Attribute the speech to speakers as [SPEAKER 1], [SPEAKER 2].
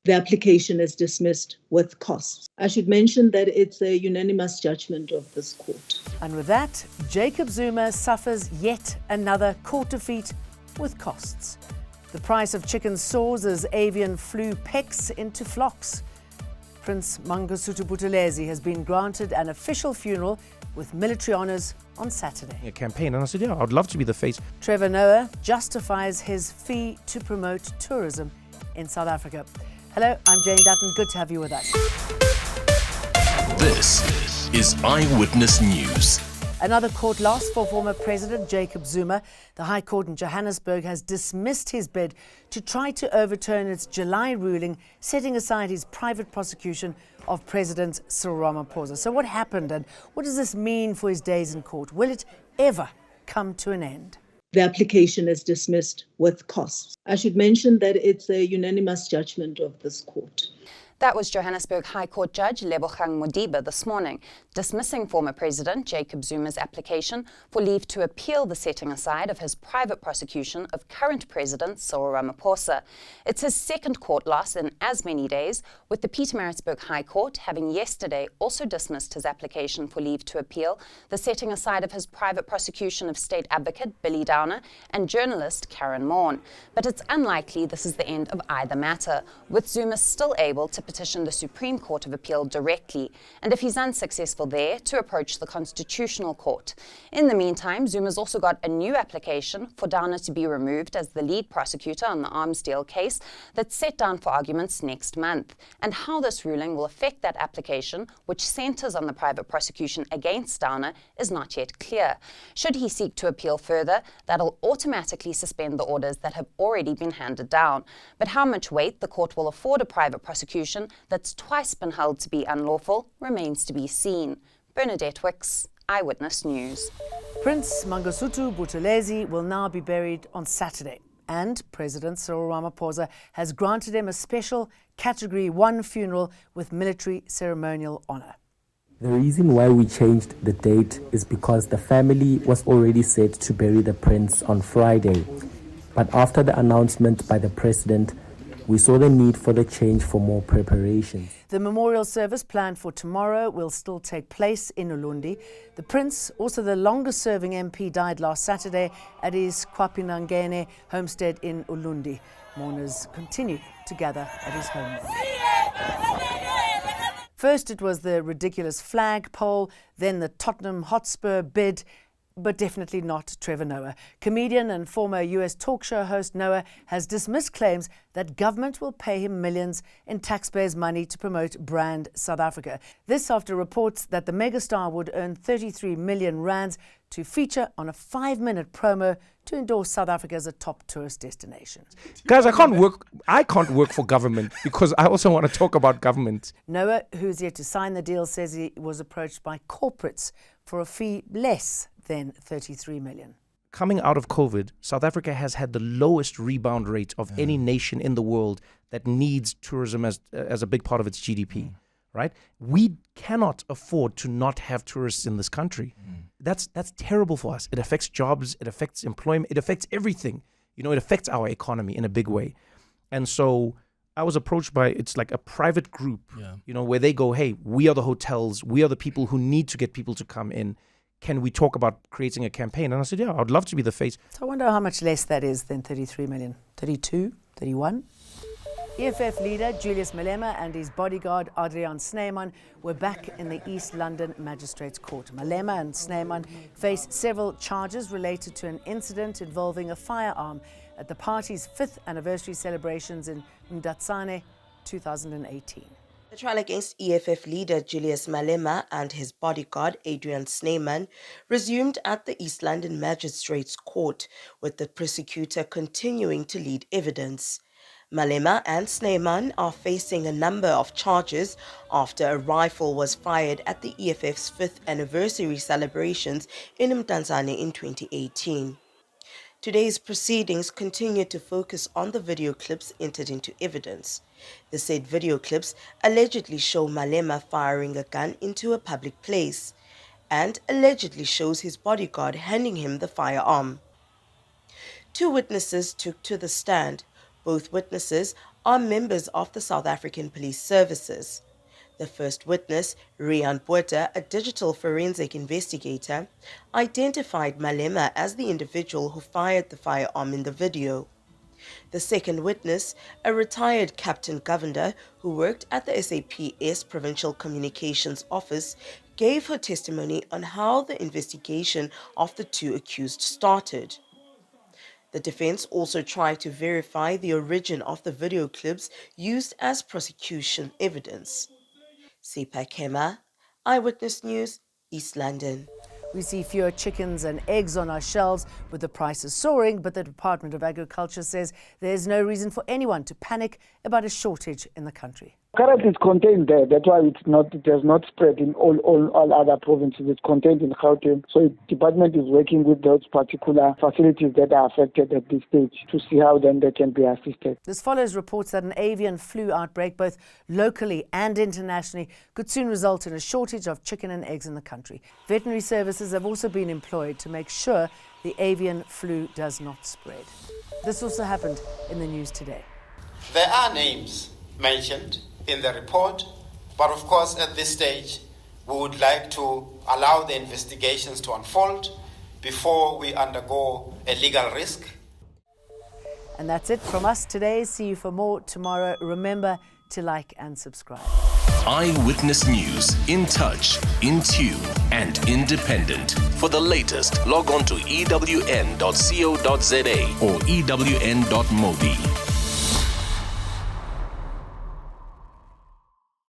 [SPEAKER 1] The application is dismissed with costs. I should mention that it's a unanimous judgment of this court.
[SPEAKER 2] And with that, Jacob Zuma suffers yet another court defeat with costs. The price of chicken soars as avian flu pecks into flocks. Prince Mangosuthu Buthelezi has been granted an official funeral with military honours on Saturday.
[SPEAKER 3] A campaign, and I said, yeah, I'd love to be the face.
[SPEAKER 2] Trevor Noah justifies his fee to promote tourism in South Africa. Hello, I'm Jane Dutton. Good to have you with us.
[SPEAKER 4] This is Eyewitness News.
[SPEAKER 2] Another court loss for former President Jacob Zuma. The High Court in Johannesburg has dismissed his bid to try to overturn its July ruling, setting aside his private prosecution of President Cyril Ramaphosa. So what happened, and what does this mean for his days in court? Will it ever come to an end?
[SPEAKER 1] The application is dismissed with costs. I should mention that it's a unanimous judgment of this court.
[SPEAKER 5] That was Johannesburg High Court Judge Lebogang Modiba this morning, dismissing former President Jacob Zuma's application for leave to appeal the setting aside of his private prosecution of current President Cyril Ramaphosa. It's his second court loss in as many days, with the Pietermaritzburg High Court having yesterday also dismissed his application for leave to appeal the setting aside of his private prosecution of State Advocate Billy Downer and journalist Karen Maughan. But it's unlikely this is the end of either matter, with Zuma still able to petition the Supreme Court of Appeal directly, and if he's unsuccessful there, to approach the Constitutional Court. In the meantime, Zuma's also got a new application for Downer to be removed as the lead prosecutor on the arms deal case that's set down for arguments next month. And how this ruling will affect that application, which centres on the private prosecution against Downer, is not yet clear. Should he seek to appeal further, that'll automatically suspend the orders that have already been handed down. But how much weight the court will afford a private prosecution that's twice been held to be unlawful remains to be seen. Bernadette Wicks, Eyewitness News.
[SPEAKER 2] Prince Mangosuthu Buthelezi will now be buried on Saturday, and President Cyril Ramaphosa has granted him a special Category 1 funeral with military ceremonial honour.
[SPEAKER 6] The reason why we changed the date is because the family was already set to bury the prince on Friday. But after the announcement by the president, we saw the need for the change for more preparations.
[SPEAKER 2] The memorial service planned for tomorrow will still take place in Ulundi. The Prince, also the longest-serving MP, died last Saturday at his Kwapinangene homestead in Ulundi. Mourners continue to gather at his home. First it was the ridiculous flagpole, then the Tottenham Hotspur bid, but definitely not Trevor Noah. Comedian and former US talk show host Noah has dismissed claims that government will pay him millions in taxpayers' money to promote brand South Africa. This after reports that the megastar would earn 33 million rands to feature on a 5-minute promo to endorse South Africa as a top tourist destination.
[SPEAKER 3] Guys, I can't work for government because I also want to talk about government.
[SPEAKER 2] Noah, who's yet to sign the deal, says he was approached by corporates for a fee less than 33 million.
[SPEAKER 3] Coming out of COVID, South Africa has had the lowest rebound rate of any nation in the world that needs tourism as a big part of its GDP, right? We cannot afford to not have tourists in this country. That's terrible for us. It affects jobs, it affects employment, it affects everything. You know, it affects our economy in a big way. And so I was approached by, it's like a private group, you know, where they go, hey, we are the hotels, we are the people who need to get people to come in. Can we talk about creating a campaign? And I said, yeah, I'd love to be the face.
[SPEAKER 2] So I wonder how much less that is than 33 million. 32? 31? EFF leader Julius Malema and his bodyguard Adrian Snyman were back in the East London Magistrates Court. Malema and Snyman face several charges related to an incident involving a firearm at the party's 5th anniversary celebrations in Mdatsane 2018.
[SPEAKER 7] The trial against EFF leader Julius Malema and his bodyguard Adrian Snyman resumed at the East London Magistrates Court, with the prosecutor continuing to lead evidence. Malema and Snyman are facing a number of charges after a rifle was fired at the EFF's 5th anniversary celebrations in Mdatsane in 2018. Today's proceedings continue to focus on the video clips entered into evidence. The said video clips allegedly show Malema firing a gun into a public place and allegedly shows his bodyguard handing him the firearm. Two witnesses took to the stand. Both witnesses are members of the South African Police Services. The first witness, Rian Botha, a digital forensic investigator, identified Malema as the individual who fired the firearm in the video. The second witness, a retired Captain Governor who worked at the SAPS Provincial Communications Office, gave her testimony on how the investigation of the two accused started. The defense also tried to verify the origin of the video clips used as prosecution evidence. Sipa Kema, Eyewitness News, East London.
[SPEAKER 2] We see fewer chickens and eggs on our shelves with the prices soaring, but the Department of Agriculture says there's no reason for anyone to panic about a shortage in the country.
[SPEAKER 8] Currently it's contained there. That's why it has not spread in all other provinces. It's contained in Gauteng. So the department is working with those particular facilities that are affected at this stage to see how then they can be assisted.
[SPEAKER 2] This follows reports that an avian flu outbreak, both locally and internationally, could soon result in a shortage of chicken and eggs in the country. Veterinary services have also been employed to make sure the avian flu does not spread. This also happened in the news today.
[SPEAKER 9] There are names mentioned in the report, but of course at this stage we would like to allow the investigations to unfold before we undergo a legal risk.
[SPEAKER 2] And that's it from us today. See you for more tomorrow. Remember to like and subscribe.
[SPEAKER 4] Eyewitness News, in touch, in tune and independent. For the latest, log on to ewn.co.za or ewn.mobi.